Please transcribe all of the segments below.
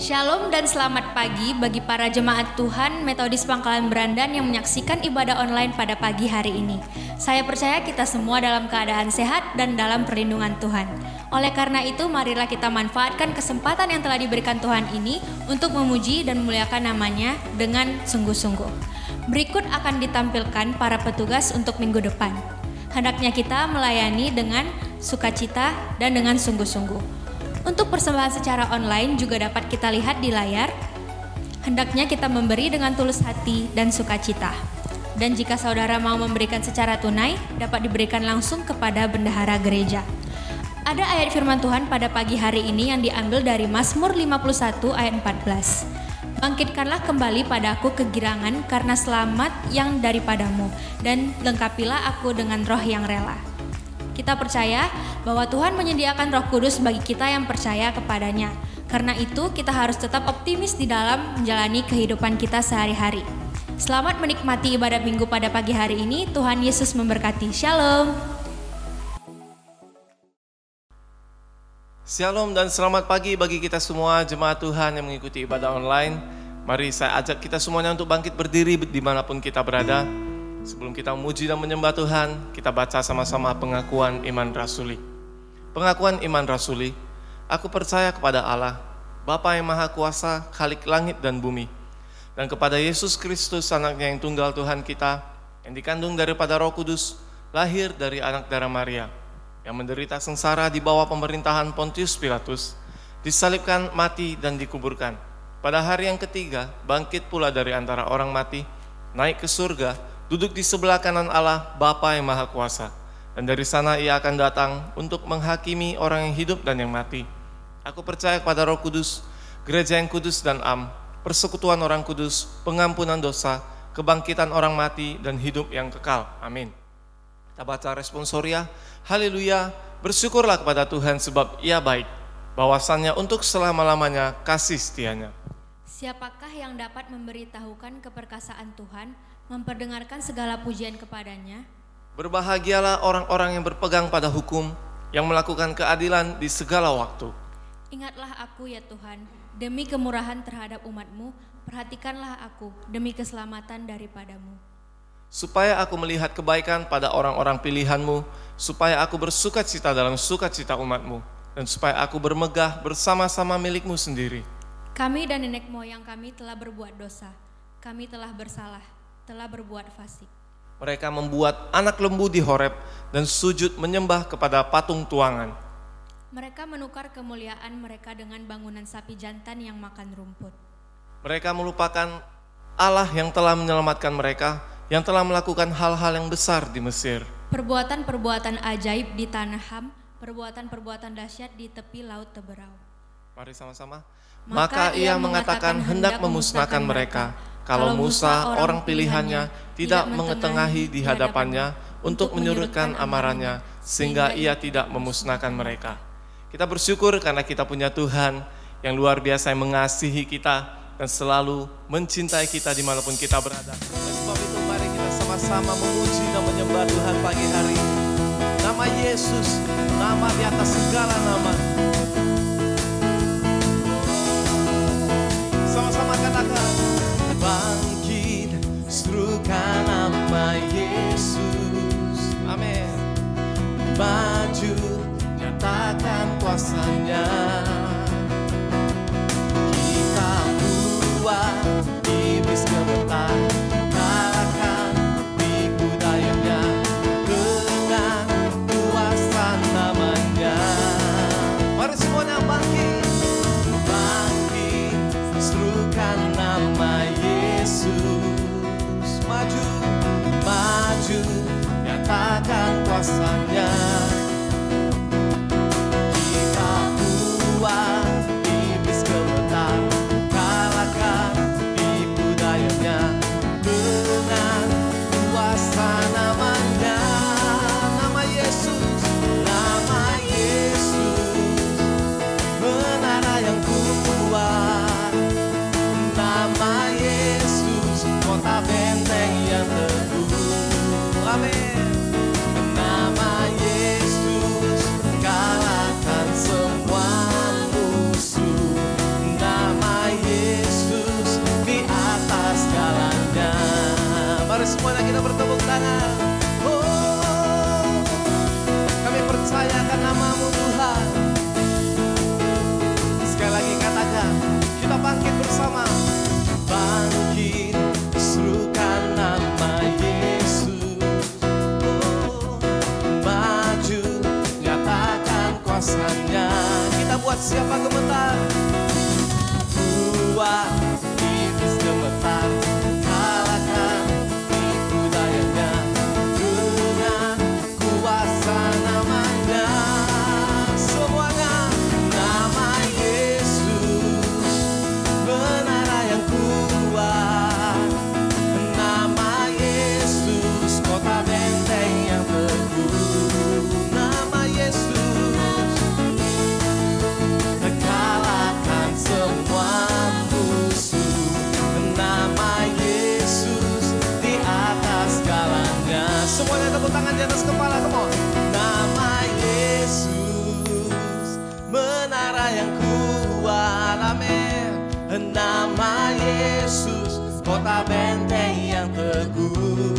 Shalom dan selamat pagi bagi para jemaat Tuhan Metodis Pangkalan Berandan yang menyaksikan ibadah online pada pagi hari ini. Saya percaya kita semua dalam keadaan sehat dan dalam perlindungan Tuhan. Oleh karena itu, marilah kita manfaatkan kesempatan yang telah diberikan Tuhan ini untuk memuji dan memuliakan namanya dengan sungguh-sungguh. Berikut akan ditampilkan para petugas untuk minggu depan. Hendaknya kita melayani dengan sukacita dan dengan sungguh-sungguh. Untuk persembahan secara online juga dapat kita lihat di layar. Hendaknya kita memberi dengan tulus hati dan sukacita. Dan jika saudara mau memberikan secara tunai, dapat diberikan langsung kepada bendahara gereja. Ada ayat firman Tuhan pada pagi hari ini yang diambil dari Mazmur 51 ayat 14. Bangkitkanlah kembali padaku kegirangan karena selamat yang daripadamu, dan lengkapilah aku dengan roh yang rela. Kita percaya bahwa Tuhan menyediakan Roh Kudus bagi kita yang percaya kepadanya. Karena itu kita harus tetap optimis di dalam menjalani kehidupan kita sehari-hari. Selamat menikmati ibadah minggu pada pagi hari ini. Tuhan Yesus memberkati. Shalom. Shalom dan selamat pagi bagi kita semua jemaat Tuhan yang mengikuti ibadah online. Mari saya ajak kita semuanya untuk bangkit berdiri dimanapun kita berada. Sebelum kita memuji dan menyembah Tuhan, kita baca sama-sama pengakuan iman rasuli. Pengakuan iman rasuli, aku percaya kepada Allah, Bapa yang Maha Kuasa, Khalik langit dan bumi, dan kepada Yesus Kristus, anaknya yang tunggal Tuhan kita, yang dikandung daripada Roh Kudus, lahir dari anak darah Maria, yang menderita sengsara di bawah pemerintahan Pontius Pilatus, disalibkan, mati dan dikuburkan. Pada hari yang ketiga, bangkit pula dari antara orang mati, naik ke surga, duduk di sebelah kanan Allah, Bapa yang Maha Kuasa. Dan dari sana ia akan datang untuk menghakimi orang yang hidup dan yang mati. Aku percaya kepada Roh Kudus, gereja yang kudus dan am, persekutuan orang kudus, pengampunan dosa, kebangkitan orang mati, dan hidup yang kekal. Amin. Kita baca responsoria. Haleluya, bersyukurlah kepada Tuhan sebab ia baik. Bahwasannya untuk selama-lamanya kasih setianya. Siapakah yang dapat memberitahukan keperkasaan Tuhan, memperdengarkan segala pujian kepadanya? Berbahagialah orang-orang yang berpegang pada hukum, yang melakukan keadilan di segala waktu. Ingatlah aku ya Tuhan, demi kemurahan terhadap umat-Mu, perhatikanlah aku demi keselamatan daripadamu. Supaya aku melihat kebaikan pada orang-orang pilihan-Mu, supaya aku bersukacita dalam sukacita umat-Mu, dan supaya aku bermegah bersama-sama milik-Mu sendiri. Kami dan nenek moyang kami telah berbuat dosa, kami telah bersalah, telah berbuat fasik. Mereka membuat anak lembu di Horeb dan sujud menyembah kepada patung tuangan. Mereka menukar kemuliaan mereka dengan bangunan sapi jantan yang makan rumput. Mereka melupakan Allah yang telah menyelamatkan mereka, yang telah melakukan hal-hal yang besar di Mesir. Perbuatan-perbuatan ajaib di tanah Ham, perbuatan-perbuatan dahsyat di tepi laut Teberau. Mari sama-sama. Maka ia mengatakan hendak memusnahkan mereka, kalau Musa orang pilihannya tidak mengetengahi di hadapannya untuk menyurutkan amarahnya, sehingga ia tidak memusnahkan mereka. Kita bersyukur karena kita punya Tuhan yang luar biasa yang mengasihi kita dan selalu mencintai kita dimanapun kita berada. Oleh sebab itu mari kita sama-sama memuji dan menyembah Tuhan pagi hari. Nama Yesus, nama di atas segala nama. Sama-sama katakan, bangkit, serukan nama Yesus. Amin. Maju, nyatakan kuasanya. Kita buat iblis gemetar, kalahkan tipu dayanya dengan kuasa namanya. Mari semuanya bangkit. Serukan nama Yesus. Maju, maju, nyatakan kuasanya. Kita buat iblis gemetar, kalahkan tipu dayanya dengan kuasa namanya. Nama Yesus, nama Yesus, menara yang kuat. Nama Yesus, kota benteng yang teguh. Amin. Nama tangan. Oh, kami percayakan nama-Mu Tuhan. Sekali lagi katakan, kita bangkit bersama. Bangkit, serukan nama Yesus. Oh, maju, nyatakan kuasanya. Kita buat siapa gemetar? Buat iblis gemetar, kalahkan tipu dayanya, dengan kuasa namanya. Semuanya nama Yesus, menara yang kuat. Nama Yesus, kota benteng yang teguh. Nama Yesus, kalahkan semua musuh. Nama Yesus di atas segalanya. Semuanya tepuk tangan di atas kepala, come on. Nama Yesus, menara yang kuat, amin. Nama Yesus, kota benteng yang teguh.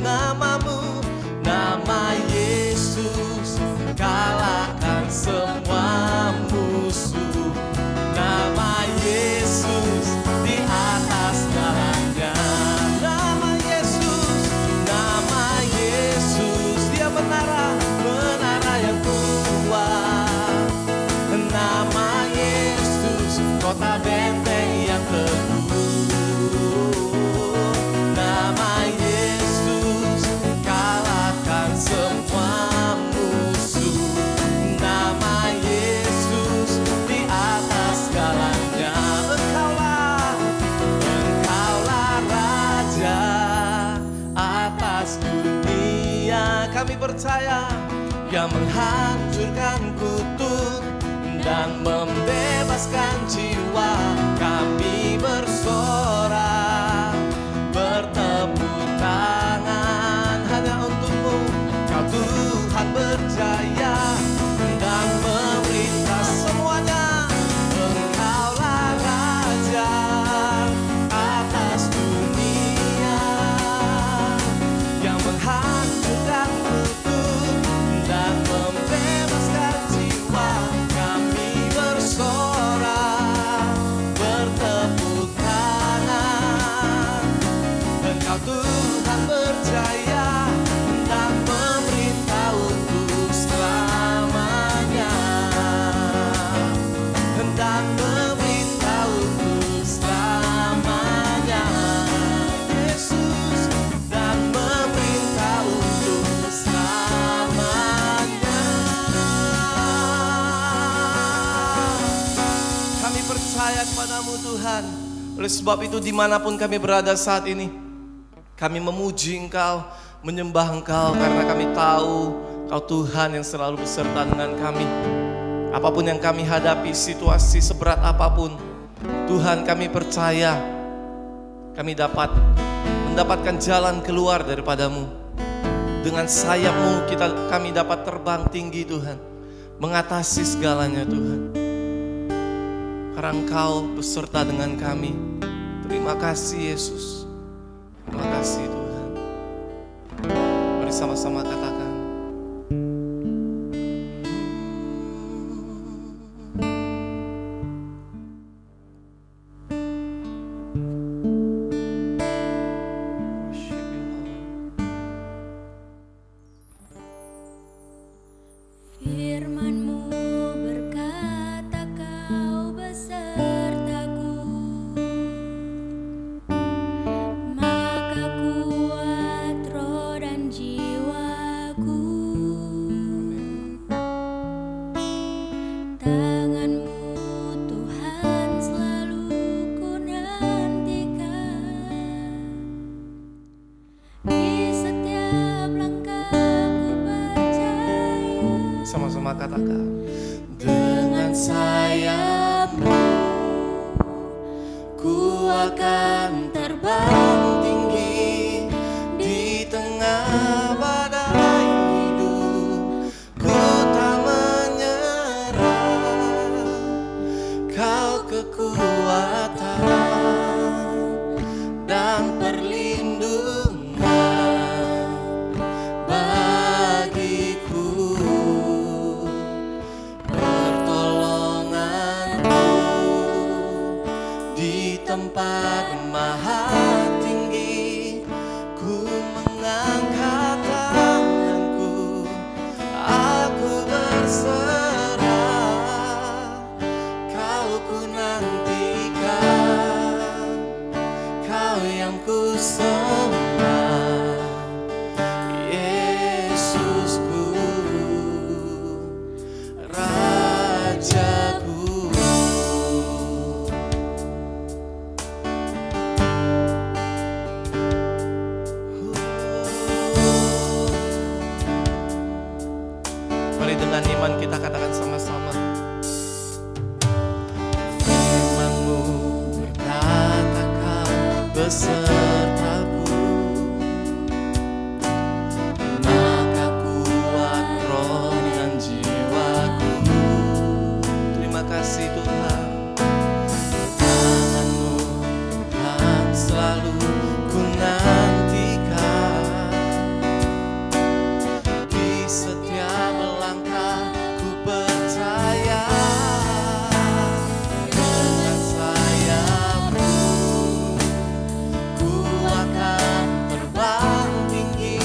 Namamu, nama Yesus, kalahkan semua musuh. Nama Yesus di atas segalanya. Nama Yesus, dia menara yang kuat. Nama Yesus, kota benteng yang teguh. Nama Yesus, kalahkan semua musuh. Nama Yesus di atas segalanya. Engkaulah Raja atas dunia. Kami percaya yang menghancurkan kutuk dan membebaskan jiwa. Kami bersorak, bertepuk tangan hanya untuk-Mu. Kau Tuhan berjaya dan memerintah semuanya. Engkaulah Raja atas dunia, yang menghancurkan kutuk dan membebaskan jiwa. Kami bersorak, bertepuk tangan. Engkau Tuhan berjaya dan memerintah untuk selamanya. Dan memerintah untuk selamanya. Yesus, dan memerintah untuk selamanya. Kami percaya kepada-Mu Tuhan. Oleh sebab itu dimanapun kami berada saat ini, kami memuji Engkau, menyembah Engkau, karena kami tahu Kau Tuhan yang selalu beserta dengan kami. Apapun yang kami hadapi, situasi seberat apapun, Tuhan, kami percaya kami dapat mendapatkan jalan keluar daripada-Mu. Dengan sayap-Mu kami dapat terbang tinggi, Tuhan, mengatasi segalanya, Tuhan. Karena Engkau beserta dengan kami. Terima kasih Yesus. Terima kasih Tuhan. Mari sama-sama katakan. Sama-sama katakan. Dengan sayap-Mu ku akan terbang tinggi di tengah badai hidup. Ku tak menyerah, Kau kekuatan dan perlindungan. maha tinggi, ku mengangkat tanganku, aku berserah, kau ku nantikan, kau yang ku sembah, Yesusku, Rajaku. Mari dengan iman kita katakan sama-sama. Firman-Mu berkata kau besertaku, maka kuat roh dan jiwaku. Terima kasih Tuhan. Tangan-Mu Tuhan selalu ku nantikan, di setiap langkah ku percaya, dengan sayap-Mu ku akan terbang tinggi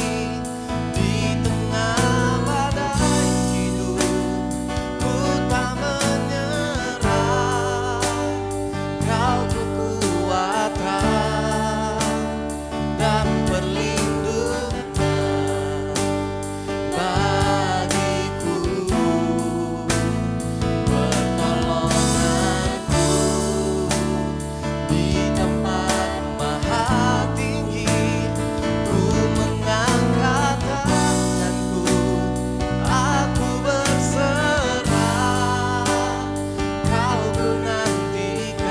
di tengah badai hidup. Ku tak menyerah, kau kekuatan dan perlindungan bagiku, pertolonganku di tempat maha tinggi. Ku mengangkat tanganku, aku berserah, kau ku nantikan,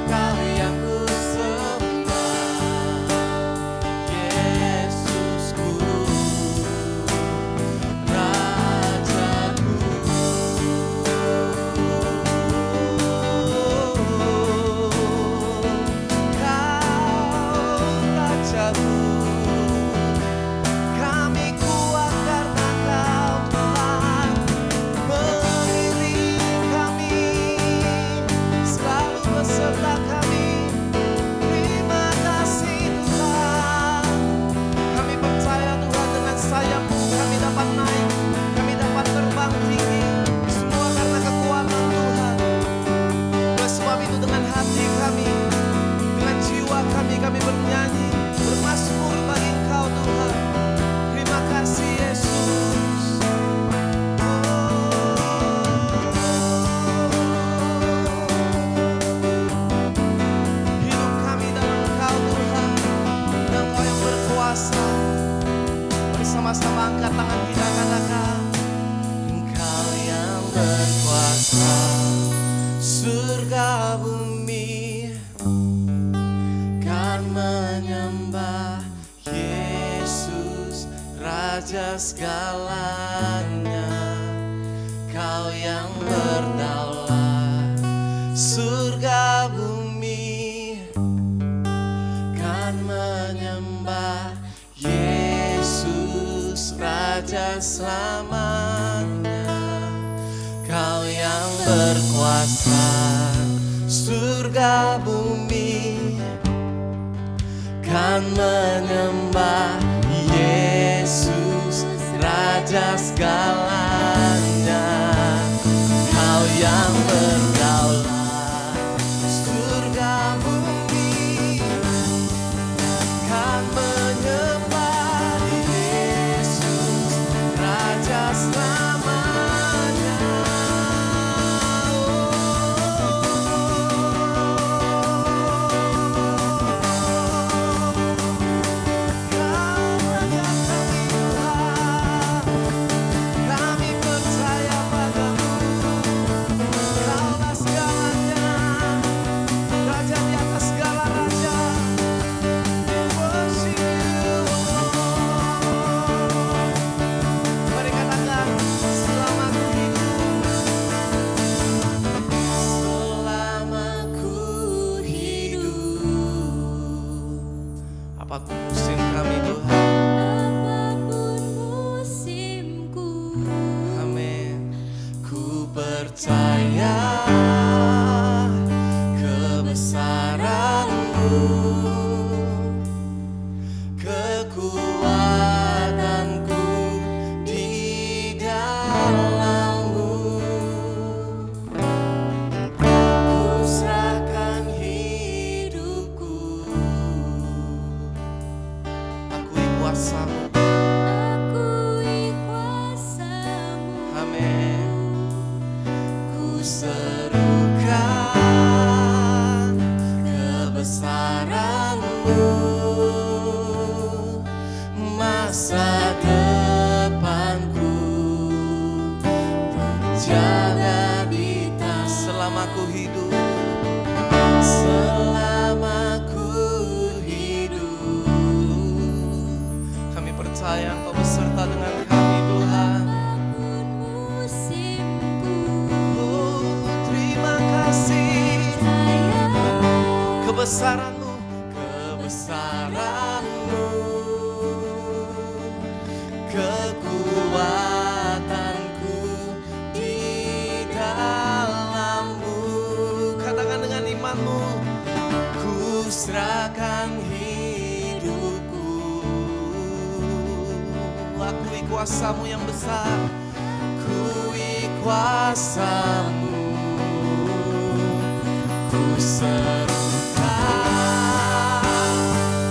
kau yang ku sembah, Yesusku, Rajaku. Kau Rajaku, kami kuat karena Kau Tuhan, mengiringi kami, selalu beserta kami. Terima kasih Tuhan. Kami percaya Tuhan, dengan sayap-Mu kami dapat naik, kami dapat terbang tinggi. Semua karena kekuatan Tuhan. Oleh sebab itu dengan hati kami, dengan jiwa kami, kami bernyanyi, bermazmur bagi Engkau Tuhan. Terima kasih Yesus. Hidup kami dalam Engkau Tuhan, dan Engkau yang berkuasa. Bersama-sama angkat tangan kita, katakan, Engkau yang berkuasa, surga bumi kan menyembah Yesus, Raja segalanya. Kau yang berdaulat, surga bumi kan menyembah Yesus, Raja selamanya. Kau yang berkuasa, surga bumi kan menyembah Yesus, Raja segalanya. Kau yang berdaulat, surga bumi kan menyembah Yesus, Raja selamanya. Kami percaya padamu, Kaulah segalanya, Raja di atas segala raja. We worship you. Mari katakan, selama ku hidup, selama ku hidup. Apapun musim kami Tuhan, Apapun musimku, amin. Ku percaya kebesaran kekuatanku di dalam-Mu. Ku serahkan hidupku, akui kuasa-Mu. Amin. Ku serukan kebesaran-Mu, masa depanku terjaga di tangan. Selama ku hidup, selama ku hidup, kami percaya Engkau beserta dengan kami, Tuhan. Oh, terima kasih. Kebesaran-Mu, kebesaran-Mu, kekuatanku di dalam-Mu. Katakan dengan iman-Mu, ku serahkan hidupku. Akui kuasa-Mu yang besar, akui kuasa-Mu. Ku serukan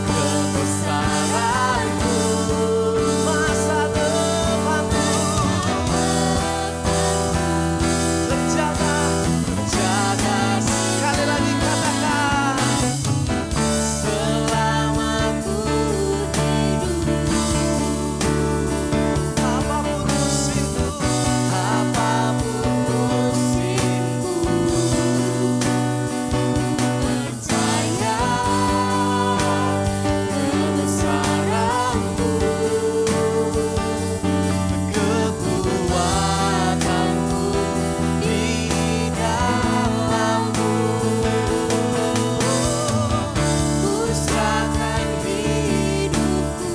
kebesaran-Mu, masa depanku terjaga, terjaga. Sekali lagi katakan, selama ku hidup, apapun musimku, apapun musimku, percaya kebesaran-Mu, kekuatanku di dalam-Mu. Ku serahkan hidupku,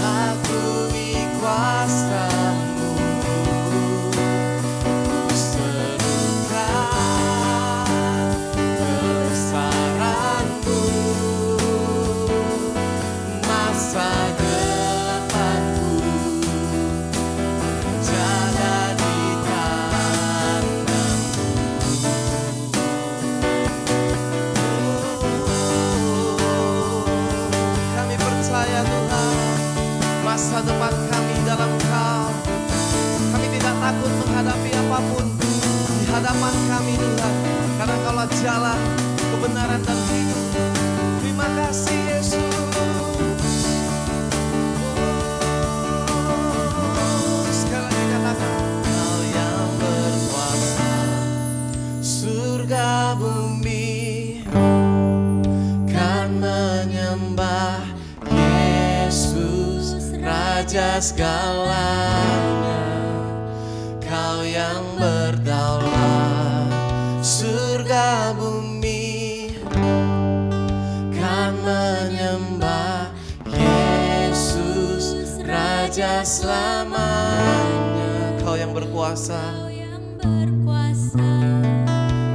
akui kuasa-Mu. Ku serukan kebesaran-Mu, masa depanku terjaga di tangan-Mu. Kami percaya Tuhan, masa depan kami dalam Engkau. Kami tidak takut menghadapi apapun di hadapan kami, Tuhan, karena Engkaulah jalan, kebenaran dan hidup. Terima kasih Yesus. Sekali lagi katakan, Kau yang berkuasa, surga bumi kan menyembah Yesus, Raja segalanya. Kau yang berdaulat, surga bumi kan menyembah Yesus, Raja selamanya. Kau yang berkuasa,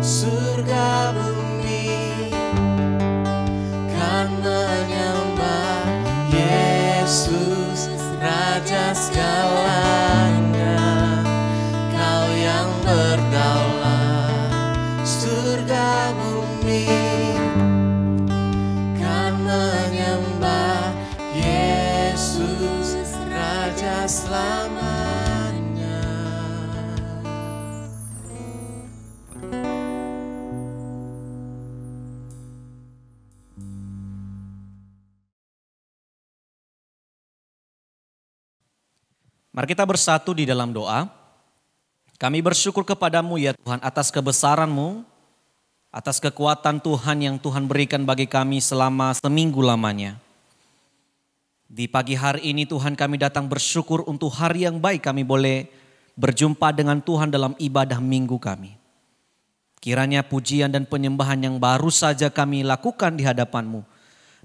surga bumi kan menyembah Yesus, Raja segalanya. Kau yang berdaulat, surga bumi kan menyembah Yesus, Raja selamanya. Mari kita bersatu di dalam doa. Kami bersyukur kepadamu ya Tuhan atas kebesaran-Mu, atas kekuatan Tuhan yang Tuhan berikan bagi kami selama seminggu lamanya. Di pagi hari ini Tuhan kami datang bersyukur untuk hari yang baik kami boleh berjumpa dengan Tuhan dalam ibadah minggu kami. Kiranya pujian dan penyembahan yang baru saja kami lakukan di hadapan-Mu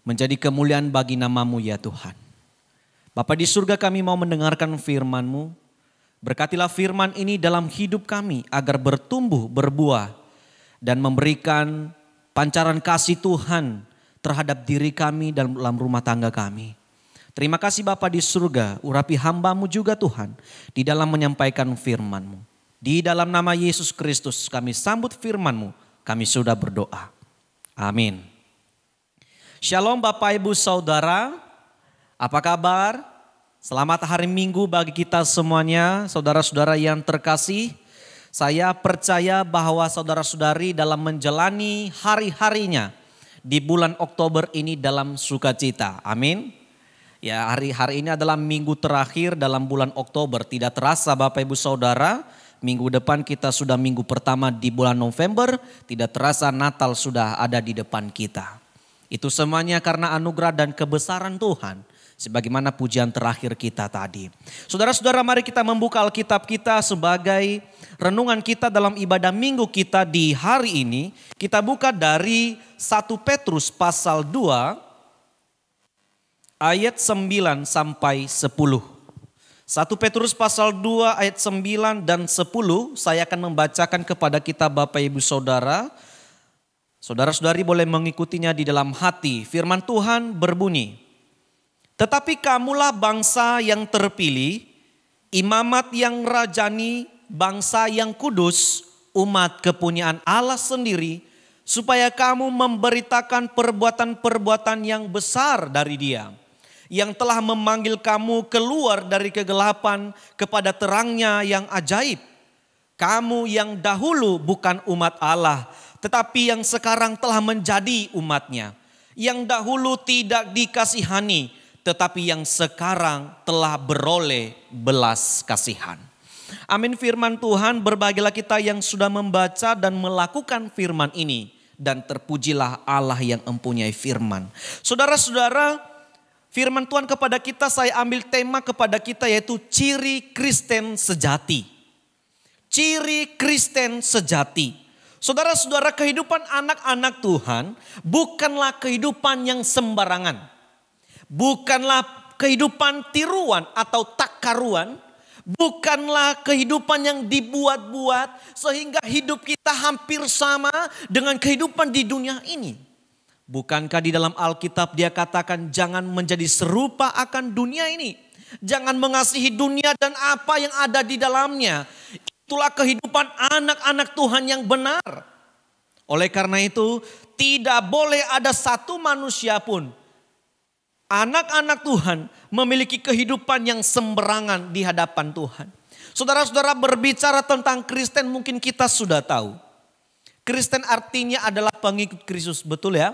menjadi kemuliaan bagi nama-Mu ya Tuhan. Bapa di surga, kami mau mendengarkan firman-Mu. Berkatilah firman ini dalam hidup kami agar bertumbuh, berbuah dan memberikan pancaran kasih Tuhan terhadap diri kami dan dalam rumah tangga kami. Terima kasih Bapa di surga, urapi hamba-Mu juga Tuhan di dalam menyampaikan firman-Mu. Di dalam nama Yesus Kristus kami sambut firman-Mu, kami sudah berdoa. Amin. Shalom Bapak Ibu Saudara, apa kabar? Selamat hari Minggu bagi kita semuanya, saudara-saudara yang terkasih. Saya percaya bahwa saudara-saudari dalam menjalani hari-harinya di bulan Oktober ini dalam sukacita. Amin. Ya, hari ini adalah minggu terakhir dalam bulan Oktober. Tidak terasa Bapak Ibu Saudara, minggu depan kita sudah minggu pertama di bulan November. Tidak terasa Natal sudah ada di depan kita. Itu semuanya karena anugerah dan kebesaran Tuhan. Sebagaimana pujian terakhir kita tadi. Saudara-saudara, mari kita membuka Alkitab kita sebagai renungan kita dalam ibadah minggu kita di hari ini. Kita buka dari 1 Petrus pasal 2 ayat 9 sampai 10. 1 Petrus pasal 2 ayat 9 dan 10 saya akan membacakan kepada kita Bapak Ibu Saudara. Saudara-saudari boleh mengikutinya di dalam hati. Firman Tuhan berbunyi, "Tetapi kamulah bangsa yang terpilih, imamat yang rajani, bangsa yang kudus, umat kepunyaan Allah sendiri, supaya kamu memberitakan perbuatan-perbuatan yang besar dari Dia, yang telah memanggil kamu keluar dari kegelapan kepada terangnya yang ajaib. Kamu yang dahulu bukan umat Allah, tetapi yang sekarang telah menjadi umat-Nya, yang dahulu tidak dikasihani, tetapi yang sekarang telah beroleh belas kasihan." Amin. Firman Tuhan, berbahagialah kita yang sudah membaca dan melakukan firman ini. Dan terpujilah Allah yang mempunyai firman. Saudara-saudara, firman Tuhan kepada kita, saya ambil tema kepada kita yaitu ciri Kristen sejati. Ciri Kristen sejati. Saudara-saudara, kehidupan anak-anak Tuhan bukanlah kehidupan yang sembarangan. Bukanlah kehidupan tiruan atau takaruan. Bukanlah kehidupan yang dibuat-buat sehingga hidup kita hampir sama dengan kehidupan di dunia ini. Bukankah di dalam Alkitab dia katakan jangan menjadi serupa akan dunia ini. Jangan mengasihi dunia dan apa yang ada di dalamnya. Itulah kehidupan anak-anak Tuhan yang benar. Oleh karena itu tidak boleh ada satu manusia pun, anak-anak Tuhan, memiliki kehidupan yang sembarangan di hadapan Tuhan. Saudara-saudara, berbicara tentang Kristen mungkin kita sudah tahu. Kristen artinya adalah pengikut Kristus, betul ya?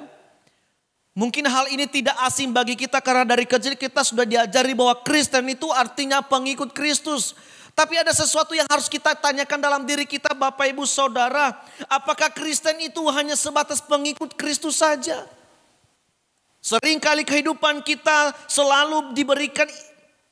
Mungkin hal ini tidak asing bagi kita karena dari kecil kita sudah diajari bahwa Kristen itu artinya pengikut Kristus. Tapi ada sesuatu yang harus kita tanyakan dalam diri kita Bapak Ibu Saudara. Apakah Kristen itu hanya sebatas pengikut Kristus saja? Seringkali kehidupan kita selalu diberikan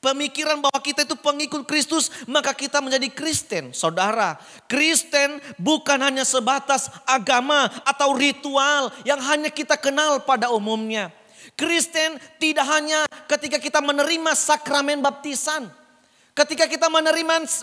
pemikiran bahwa kita itu pengikut Kristus, maka kita menjadi Kristen. Saudara, Kristen bukan hanya sebatas agama atau ritual yang hanya kita kenal pada umumnya. Kristen tidak hanya ketika kita menerima sakramen baptisan, ketika kita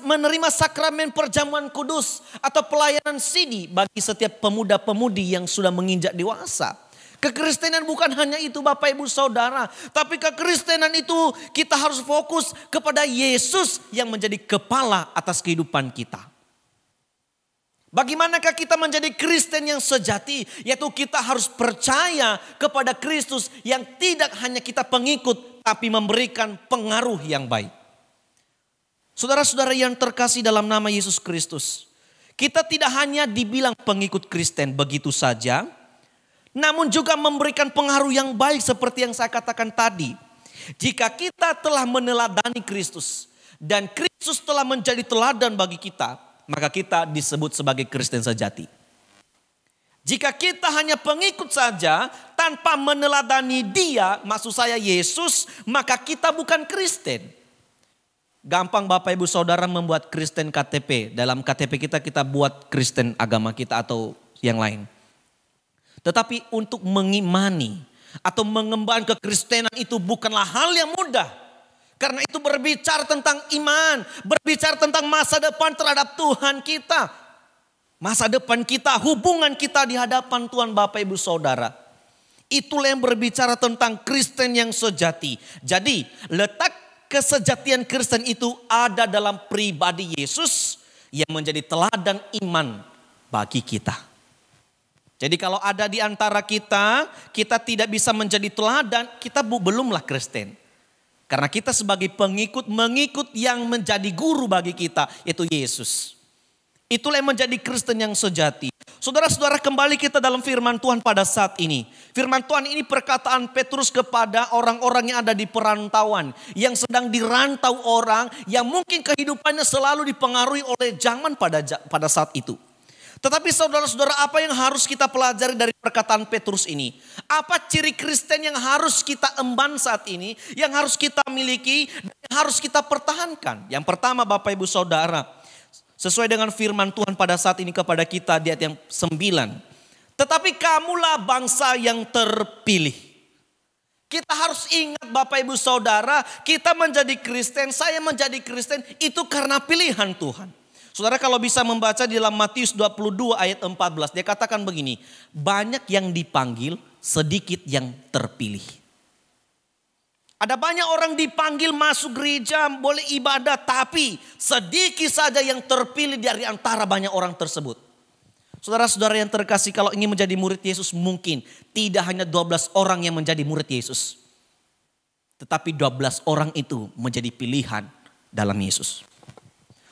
menerima sakramen perjamuan kudus atau pelayanan sidi bagi setiap pemuda-pemudi yang sudah menginjak dewasa. Kekristenan bukan hanya itu Bapak Ibu Saudara. Tapi kekristenan itu kita harus fokus kepada Yesus yang menjadi kepala atas kehidupan kita. Bagaimanakah kita menjadi Kristen yang sejati? Yaitu kita harus percaya kepada Kristus yang tidak hanya kita pengikut tapi memberikan pengaruh yang baik. Saudara-saudara yang terkasih dalam nama Yesus Kristus, kita tidak hanya dibilang pengikut Kristen begitu saja, namun juga memberikan pengaruh yang baik seperti yang saya katakan tadi. Jika kita telah meneladani Kristus dan Kristus telah menjadi teladan bagi kita, maka kita disebut sebagai Kristen sejati. Jika kita hanya pengikut saja tanpa meneladani Dia, maksud saya Yesus, maka kita bukan Kristen. Gampang Bapak Ibu Saudara membuat Kristen KTP. Dalam KTP kita buat Kristen agama kita atau yang lain. Tetapi untuk mengimani atau mengembangkan kekristenan itu bukanlah hal yang mudah. Karena itu berbicara tentang iman, berbicara tentang masa depan terhadap Tuhan kita. Masa depan kita, hubungan kita di hadapan Tuhan Bapak Ibu Saudara. Itulah yang berbicara tentang Kristen yang sejati. Jadi letak kesejatian Kristen itu ada dalam pribadi Yesus yang menjadi teladan iman bagi kita. Jadi kalau ada di antara kita, kita tidak bisa menjadi teladan, kita belumlah Kristen. Karena kita sebagai mengikut yang menjadi guru bagi kita, yaitu Yesus. Itulah yang menjadi Kristen yang sejati. Saudara-saudara, kembali kita dalam firman Tuhan pada saat ini. Firman Tuhan ini perkataan Petrus kepada orang-orang yang ada di perantauan. Yang sedang dirantau orang yang mungkin kehidupannya selalu dipengaruhi oleh zaman pada saat itu. Tetapi saudara-saudara, apa yang harus kita pelajari dari perkataan Petrus ini? Apa ciri Kristen yang harus kita emban saat ini? Yang harus kita miliki, yang harus kita pertahankan? Yang pertama Bapak Ibu Saudara, sesuai dengan firman Tuhan pada saat ini kepada kita di ayat yang 9. Tetapi kamulah bangsa yang terpilih. Kita harus ingat Bapak Ibu Saudara, kita menjadi Kristen, saya menjadi Kristen itu karena pilihan Tuhan. Saudara kalau bisa membaca di dalam Matius 22 ayat 14, dia katakan begini, banyak yang dipanggil, sedikit yang terpilih. Ada banyak orang dipanggil masuk gereja, boleh ibadah, tapi sedikit saja yang terpilih dari antara banyak orang tersebut. Saudara-saudara yang terkasih, kalau ingin menjadi murid Yesus mungkin tidak hanya 12 orang yang menjadi murid Yesus. Tetapi 12 orang itu menjadi pilihan dalam Yesus.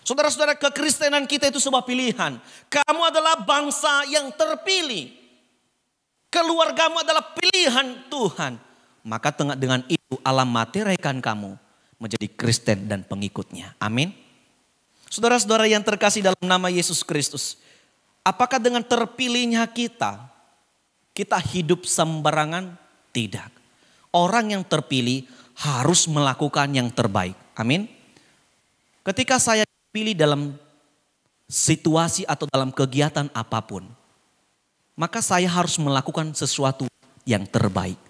Saudara-saudara, kekristenan kita itu sebuah pilihan. Kamu adalah bangsa yang terpilih. Keluargamu adalah pilihan Tuhan. Maka dengan itu Allah materikan kamu menjadi Kristen dan pengikutnya. Amin. Saudara-saudara yang terkasih dalam nama Yesus Kristus. Apakah dengan terpilihnya kita hidup sembarangan? Tidak. Orang yang terpilih harus melakukan yang terbaik. Amin. Ketika saya pilih dalam situasi atau dalam kegiatan apapun, maka saya harus melakukan sesuatu yang terbaik.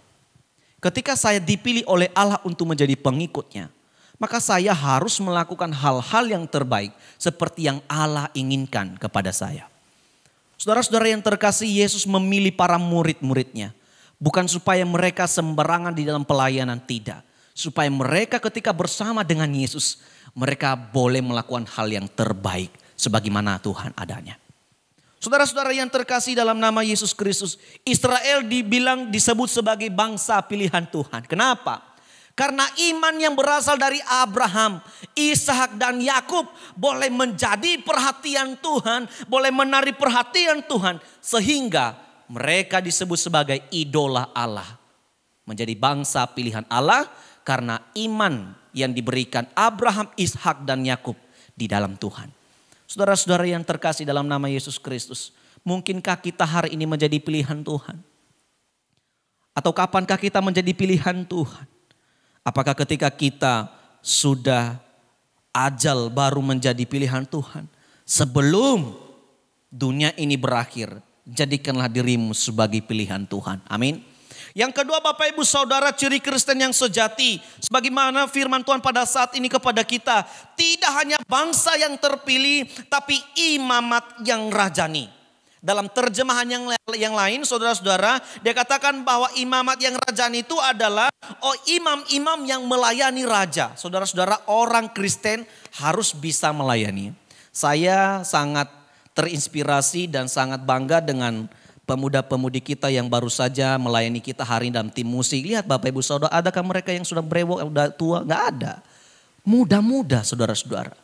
Ketika saya dipilih oleh Allah untuk menjadi pengikutnya, maka saya harus melakukan hal-hal yang terbaik seperti yang Allah inginkan kepada saya. Saudara-saudara yang terkasih, Yesus memilih para murid-muridnya. Bukan supaya mereka sembarangan di dalam pelayanan, tidak. Supaya mereka ketika bersama dengan Yesus, mereka boleh melakukan hal yang terbaik sebagaimana Tuhan adanya. Saudara-saudara yang terkasih dalam nama Yesus Kristus, Israel disebut sebagai bangsa pilihan Tuhan. Kenapa? Karena iman yang berasal dari Abraham, Ishak dan Yakub boleh menjadi perhatian Tuhan, boleh menarik perhatian Tuhan. Sehingga mereka disebut sebagai idola Allah. Menjadi bangsa pilihan Allah karena iman yang diberikan Abraham, Ishak dan Yakub di dalam Tuhan. Saudara-saudara yang terkasih dalam nama Yesus Kristus, mungkinkah kita hari ini menjadi pilihan Tuhan? Atau kapankah kita menjadi pilihan Tuhan? Apakah ketika kita sudah ajal baru menjadi pilihan Tuhan? Sebelum dunia ini berakhir, jadikanlah dirimu sebagai pilihan Tuhan. Amin. Yang kedua Bapak Ibu Saudara, ciri Kristen yang sejati. Sebagaimana firman Tuhan pada saat ini kepada kita. Tidak hanya bangsa yang terpilih, tapi imamat yang rajani. Dalam terjemahan yang lain saudara-saudara, dia katakan bahwa imamat yang rajani itu adalah imam-imam yang melayani raja. Saudara-saudara, orang Kristen harus bisa melayani. Saya sangat terinspirasi dan sangat bangga dengan pemuda-pemudi kita yang baru saja melayani kita hari ini dalam tim musik. Lihat Bapak Ibu Saudara, adakah mereka yang sudah brewok, sudah tua? Enggak ada. Muda-muda saudara-saudara.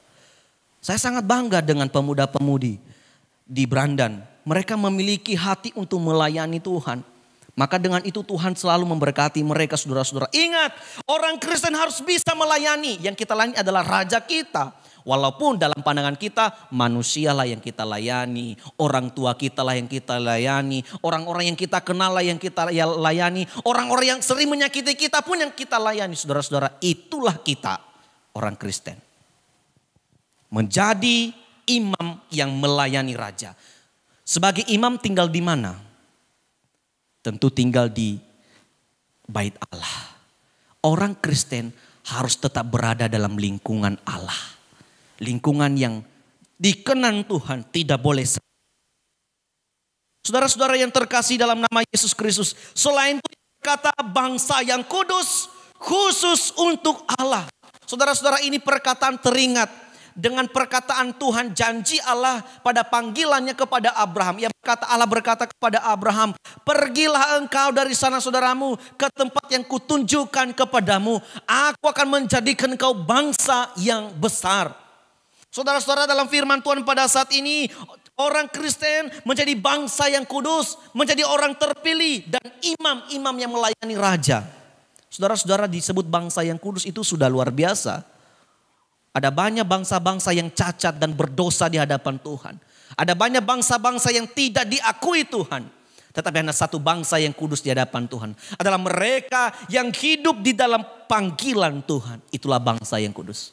Saya sangat bangga dengan pemuda-pemudi di Brandan. Mereka memiliki hati untuk melayani Tuhan. Maka dengan itu Tuhan selalu memberkati mereka saudara-saudara. Ingat, orang Kristen harus bisa melayani. Yang kita layani adalah raja kita. Walaupun dalam pandangan kita manusialah yang kita layani, orang tua kita lah yang kita layani, orang-orang yang kita kenal lah yang kita layani, orang-orang yang sering menyakiti kita pun yang kita layani. Saudara-saudara, itulah kita orang Kristen. Menjadi imam yang melayani raja. Sebagai imam tinggal di mana? Tentu tinggal di bait Allah. Orang Kristen harus tetap berada dalam lingkungan Allah. Lingkungan yang dikenan Tuhan, tidak boleh Saudara-saudara yang terkasih dalam nama Yesus Kristus, selain itu kata bangsa yang kudus, khusus untuk Allah. Saudara-saudara, ini perkataan teringat dengan perkataan Tuhan, janji Allah pada panggilannya kepada Abraham. Yang berkata, Allah berkata kepada Abraham, pergilah engkau dari sana saudaramu ke tempat yang kutunjukkan kepadamu. Aku akan menjadikan engkau bangsa yang besar. Saudara-saudara, dalam firman Tuhan pada saat ini, orang Kristen menjadi bangsa yang kudus, menjadi orang terpilih dan imam-imam yang melayani raja. Saudara-saudara, disebut bangsa yang kudus itu sudah luar biasa. Ada banyak bangsa-bangsa yang cacat dan berdosa di hadapan Tuhan. Ada banyak bangsa-bangsa yang tidak diakui Tuhan. Tetapi hanya satu bangsa yang kudus di hadapan Tuhan. Adalah mereka yang hidup di dalam panggilan Tuhan. Itulah bangsa yang kudus.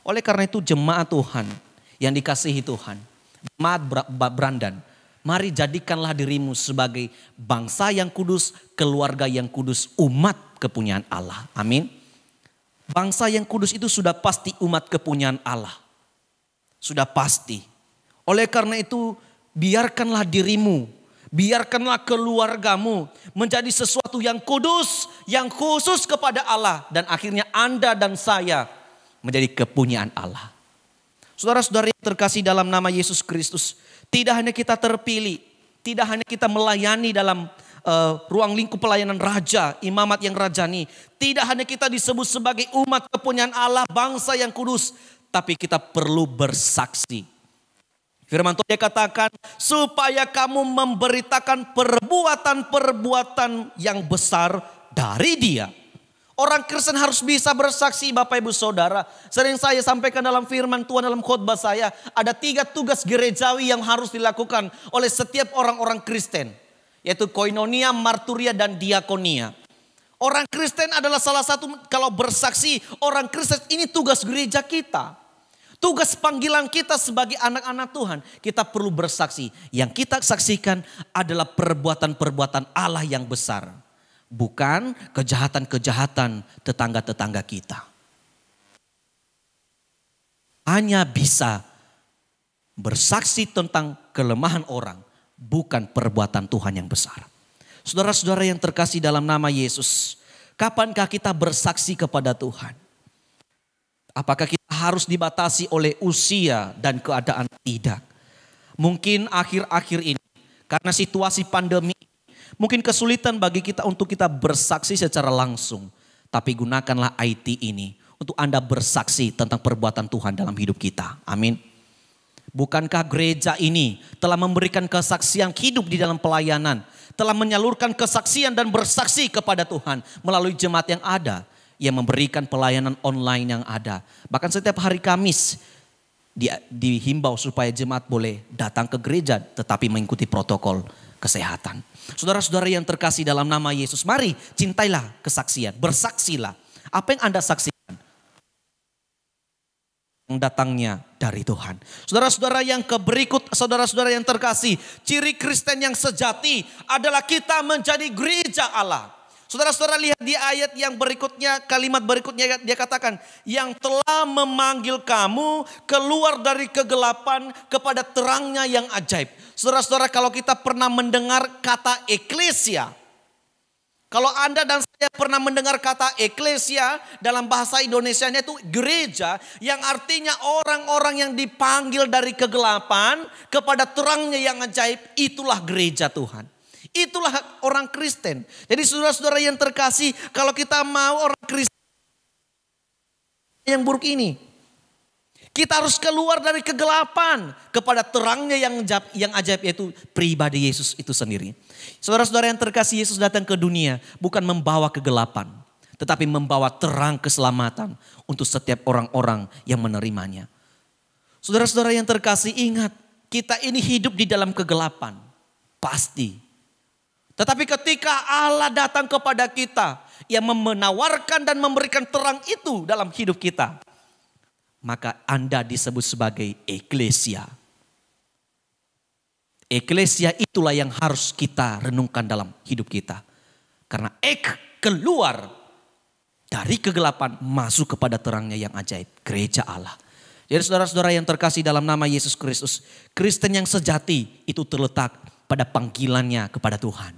Oleh karena itu jemaat Tuhan yang dikasihi Tuhan. Jemaat Brandan. Mari jadikanlah dirimu sebagai bangsa yang kudus, keluarga yang kudus, umat kepunyaan Allah. Amin. Bangsa yang kudus itu sudah pasti umat kepunyaan Allah. Sudah pasti. Oleh karena itu biarkanlah dirimu, biarkanlah keluargamu menjadi sesuatu yang kudus, yang khusus kepada Allah. Dan akhirnya Anda dan saya menjadi kepunyaan Allah. Saudara-saudara yang terkasih dalam nama Yesus Kristus, tidak hanya kita terpilih, tidak hanya kita melayani dalam ruang lingkup pelayanan raja, imamat yang rajani. Tidak hanya kita disebut sebagai umat kepunyaan Allah, bangsa yang kudus, tapi kita perlu bersaksi. Firman Tuhan dia katakan, supaya kamu memberitakan perbuatan-perbuatan yang besar dari Dia. Orang Kristen harus bisa bersaksi, Bapak Ibu Saudara. Sering saya sampaikan dalam firman Tuhan dalam khotbah saya, ada 3 tugas gerejawi yang harus dilakukan oleh setiap orang-orang Kristen. Yaitu koinonia, marturia, dan diakonia. Orang Kristen adalah salah satu, kalau bersaksi, orang Kristen ini tugas gereja kita. Tugas panggilan kita sebagai anak-anak Tuhan. Kita perlu bersaksi. Yang kita saksikan adalah perbuatan-perbuatan Allah yang besar. Bukan kejahatan-kejahatan tetangga-tetangga kita. Hanya bisa bersaksi tentang kelemahan orang, bukan perbuatan Tuhan yang besar. Saudara-saudara yang terkasih dalam nama Yesus, kapankah kita bersaksi kepada Tuhan? Apakah kita harus dibatasi oleh usia dan keadaan? Tidak. Mungkin akhir-akhir ini, karena situasi pandemi, mungkin kesulitan bagi kita untuk kita bersaksi secara langsung. Tapi gunakanlah IT ini untuk Anda bersaksi tentang perbuatan Tuhan dalam hidup kita. Amin. Bukankah gereja ini telah memberikan kesaksian hidup di dalam pelayanan. Telah menyalurkan kesaksian dan bersaksi kepada Tuhan melalui jemaat yang ada. Yang memberikan pelayanan online yang ada. Bahkan setiap hari Kamis dihimbau supaya jemaat boleh datang ke gereja tetapi mengikuti protokol kesehatan. Saudara-saudara yang terkasih dalam nama Yesus, mari cintailah kesaksian, bersaksilah. Apa yang Anda saksikan? Yang datangnya dari Tuhan. Saudara-saudara yang berikut, saudara-saudara yang terkasih, ciri Kristen yang sejati adalah kita menjadi gereja Allah. Saudara-saudara lihat di ayat yang berikutnya, kalimat berikutnya dia katakan, yang telah memanggil kamu keluar dari kegelapan kepada terangnya yang ajaib. Saudara-saudara, kalau kita pernah mendengar kata eklesia, kalau Anda dan saya pernah mendengar kata eklesia dalam bahasa Indonesianya itu gereja, yang artinya orang-orang yang dipanggil dari kegelapan kepada terangnya yang ajaib, itulah gereja Tuhan. Itulah orang Kristen. Jadi saudara-saudara yang terkasih, kalau kita mau orang Kristen yang buruk ini, kita harus keluar dari kegelapan kepada terangnya yang ajaib, yaitu pribadi Yesus itu sendiri. Saudara-saudara yang terkasih, Yesus datang ke dunia bukan membawa kegelapan, tetapi membawa terang keselamatan untuk setiap orang-orang yang menerimanya. Saudara-saudara yang terkasih, ingat, kita ini hidup di dalam kegelapan. Pasti. Tetapi ketika Allah datang kepada kita, yang menawarkan dan memberikan terang itu dalam hidup kita, maka Anda disebut sebagai eklesia. Eklesia itulah yang harus kita renungkan dalam hidup kita. Karena keluar dari kegelapan masuk kepada terangnya yang ajaib, gereja Allah. Jadi saudara-saudara yang terkasih dalam nama Yesus Kristus, Kristen yang sejati itu terletak pada panggilannya kepada Tuhan.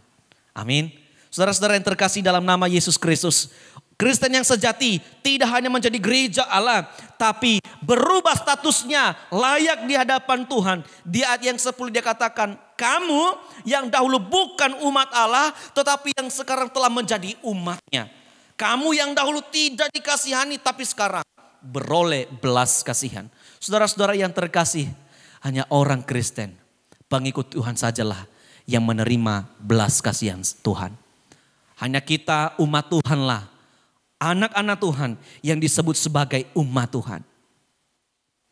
Amin. Saudara-saudara yang terkasih dalam nama Yesus Kristus, Kristen yang sejati tidak hanya menjadi gereja Allah, tapi berubah statusnya layak di hadapan Tuhan. Di ayat yang 10 dia katakan, kamu yang dahulu bukan umat Allah, tetapi yang sekarang telah menjadi umatnya. Kamu yang dahulu tidak dikasihani, tapi sekarang beroleh belas kasihan. Saudara-saudara yang terkasih, hanya orang Kristen, pengikut Tuhan sajalah yang menerima belas kasihan Tuhan. Hanya kita umat Tuhanlah, anak-anak Tuhan yang disebut sebagai umat Tuhan.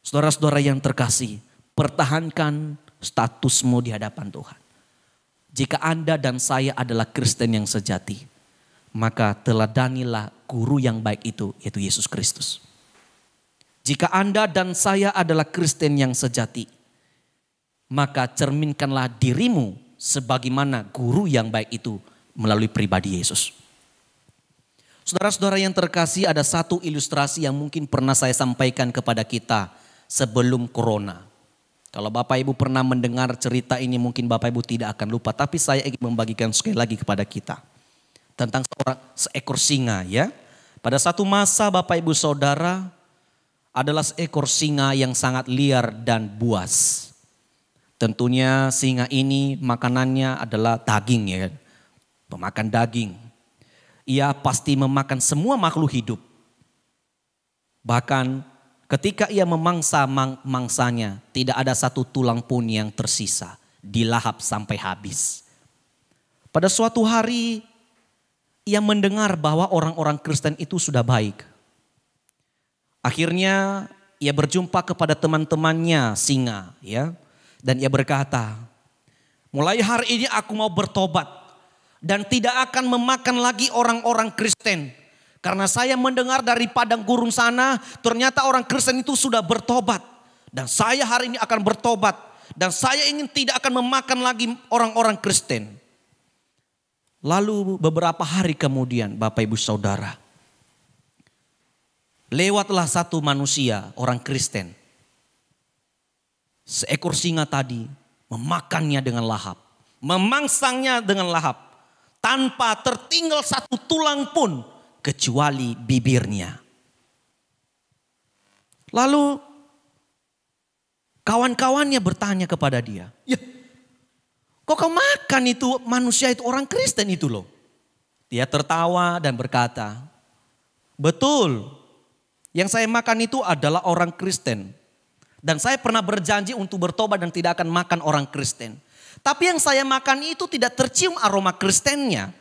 Saudara-saudara yang terkasih, pertahankan statusmu di hadapan Tuhan. Jika Anda dan saya adalah Kristen yang sejati, maka teladanilah guru yang baik itu, yaitu Yesus Kristus. Jika Anda dan saya adalah Kristen yang sejati, maka cerminkanlah dirimu sebagaimana guru yang baik itu melalui pribadi Yesus. Saudara-saudara yang terkasih, ada satu ilustrasi yang mungkin pernah saya sampaikan kepada kita sebelum corona. Kalau Bapak Ibu pernah mendengar cerita ini mungkin Bapak Ibu tidak akan lupa. Tapi saya ingin membagikan sekali lagi kepada kita. Tentang seekor singa ya. Pada satu masa Bapak Ibu Saudara adalah seekor singa yang sangat liar dan buas. Tentunya singa ini makanannya adalah daging ya kan. Pemakan daging. Ia pasti memakan semua makhluk hidup. Bahkan ketika ia memangsa mangsanya, tidak ada satu tulang pun yang tersisa. Dilahap sampai habis. Pada suatu hari, ia mendengar bahwa orang-orang Kristen itu sudah baik. Akhirnya ia berjumpa kepada teman-temannya singa. Ya, dan ia berkata, mulai hari ini aku mau bertobat. Dan tidak akan memakan lagi orang-orang Kristen. Karena saya mendengar dari padang gurun sana, ternyata orang Kristen itu sudah bertobat. Dan saya hari ini akan bertobat. Dan saya ingin tidak akan memakan lagi orang-orang Kristen. Lalu beberapa hari kemudian Bapak Ibu Saudara, lewatlah satu manusia, orang Kristen. Seekor singa tadi memakannya dengan lahap. Memangsangnya dengan lahap. Tanpa tertinggal satu tulang pun kecuali bibirnya. Lalu kawan-kawannya bertanya kepada dia, ya kok kau makan itu manusia itu, orang Kristen itu loh. Dia tertawa dan berkata, betul, yang saya makan itu adalah orang Kristen. Dan saya pernah berjanji untuk bertobat dan tidak akan makan orang Kristen. Tapi yang saya makan itu tidak tercium aroma Kristennya.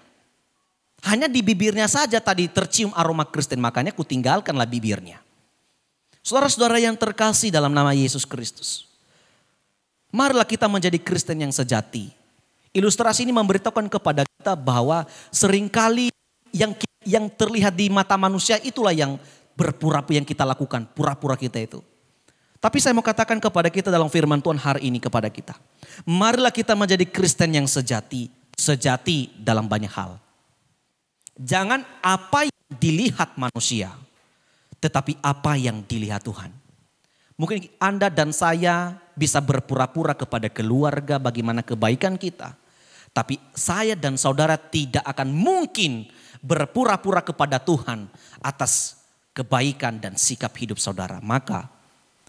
Hanya di bibirnya saja tadi tercium aroma Kristen. Makanya ku tinggalkanlah bibirnya. Saudara-saudara yang terkasih dalam nama Yesus Kristus. Marilah kita menjadi Kristen yang sejati. Ilustrasi ini memberitahukan kepada kita bahwa seringkali yang terlihat di mata manusia itulah yang berpura-pura yang kita lakukan. Pura-pura kita itu. Tapi saya mau katakan kepada kita dalam firman Tuhan hari ini kepada kita. Marilah kita menjadi Kristen yang sejati. Sejati dalam banyak hal. Jangan apa yang dilihat manusia. Tetapi apa yang dilihat Tuhan. Mungkin Anda dan saya bisa berpura-pura kepada keluarga bagaimana kebaikan kita. Tapi saya dan saudara tidak akan mungkin berpura-pura kepada Tuhan atas kebaikan dan sikap hidup saudara. Maka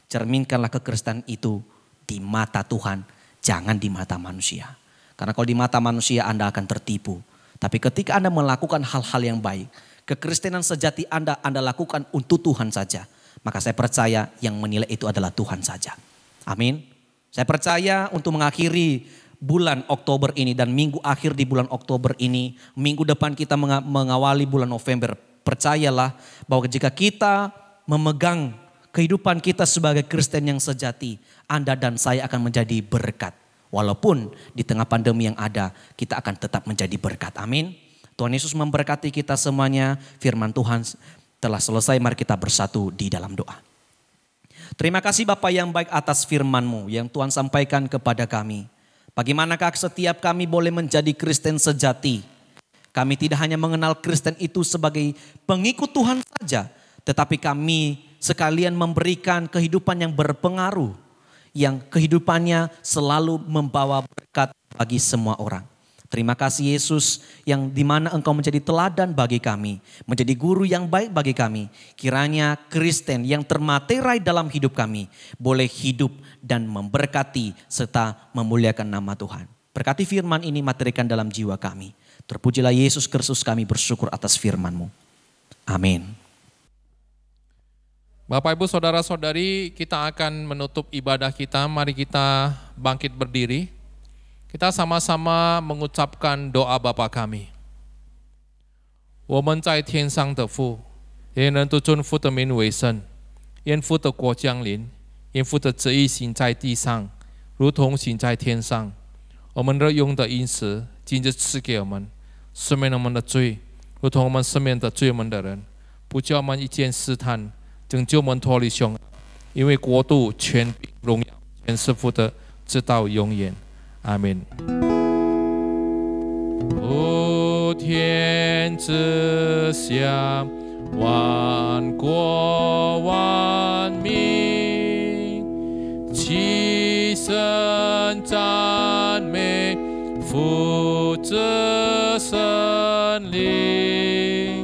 cerminkanlah kekristenan itu di mata Tuhan, jangan di mata manusia. Karena kalau di mata manusia Anda akan tertipu. Tapi ketika Anda melakukan hal-hal yang baik, kekristenan sejati Anda lakukan untuk Tuhan saja. Maka saya percaya yang menilai itu adalah Tuhan saja. Amin. Saya percaya untuk mengakhiri bulan Oktober ini dan minggu akhir di bulan Oktober ini, minggu depan kita mengawali bulan November. Percayalah bahwa jika kita memegang kehidupan kita sebagai Kristen yang sejati, Anda dan saya akan menjadi berkat. Walaupun di tengah pandemi yang ada, kita akan tetap menjadi berkat. Amin. Tuhan Yesus memberkati kita semuanya. Firman Tuhan telah selesai, mari kita bersatu di dalam doa. Terima kasih Bapa yang baik atas firman-Mu yang Tuhan sampaikan kepada kami. Bagaimanakah setiap kami boleh menjadi Kristen sejati. Kami tidak hanya mengenal Kristen itu sebagai pengikut Tuhan saja, tetapi kami sekalian memberikan kehidupan yang berpengaruh, yang kehidupannya selalu membawa berkat bagi semua orang. Terima kasih Yesus yang dimana Engkau menjadi teladan bagi kami. Menjadi guru yang baik bagi kami. Kiranya Kristen yang termaterai dalam hidup kami boleh hidup dan memberkati serta memuliakan nama Tuhan. Berkati firman ini materikan dalam jiwa kami. Terpujilah Yesus Kristus, kami bersyukur atas firman-Mu. Amin. Bapak Ibu Saudara-saudari, kita akan menutup ibadah kita. Mari kita bangkit berdiri. Kita sama-sama mengucapkan doa Bapa kami. 我们在天上的父，愿人都尊父的名为圣，愿父的国降临，愿父的旨意行在地上，如同行在天上。我们日用的饮食，今日赐给我们，赦免我们的罪，如同我们赦免的罪我们的人，不叫我们一见试探，拯救我们脱离凶恶，因为国度、权柄、荣耀，全是父的，直到永远。阿门。普天之下，万国万民，齐声赞美父子圣灵，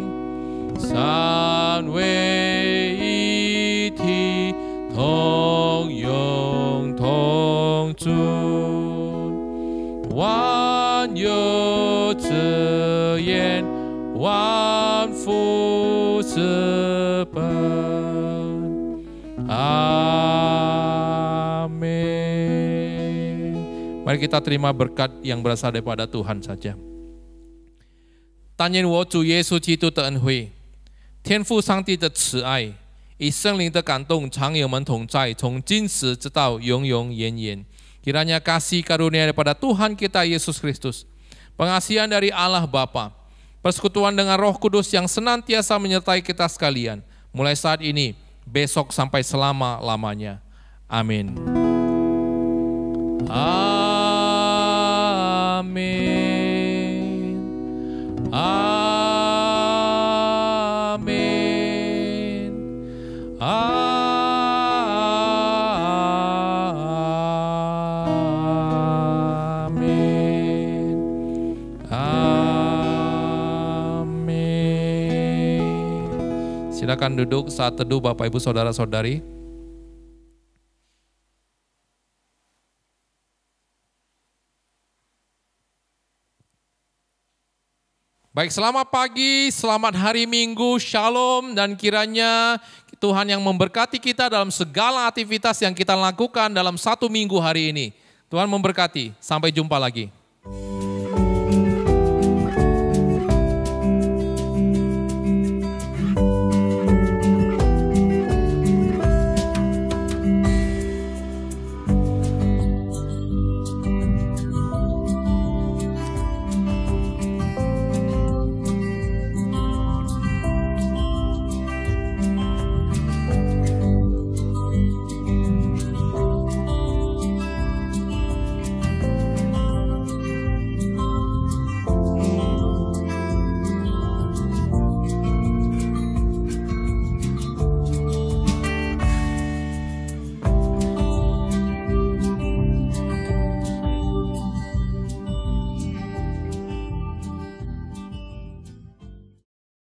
三位一体，同用同住。万有之源，万福之本。Amin. Mari kita terima berkat yang berasal daripada Tuhan saja. 但愿我主耶稣基督的恩惠，天父上帝的慈爱，以圣灵的感动，常与我们同在，从今时直到永永远远。Kiranya kasih karunia daripada Tuhan kita Yesus Kristus, pengasihan dari Allah Bapa, persekutuan dengan Roh Kudus yang senantiasa menyertai kita sekalian, mulai saat ini, besok sampai selama-lamanya. Amin. Amin. Amin. Amin. Silakan duduk saat teduh Bapak Ibu Saudara-saudari. Baik, selamat pagi, selamat hari Minggu, Shalom, dan kiranya Tuhan yang memberkati kita dalam segala aktivitas yang kita lakukan dalam satu minggu hari ini. Tuhan memberkati, sampai jumpa lagi.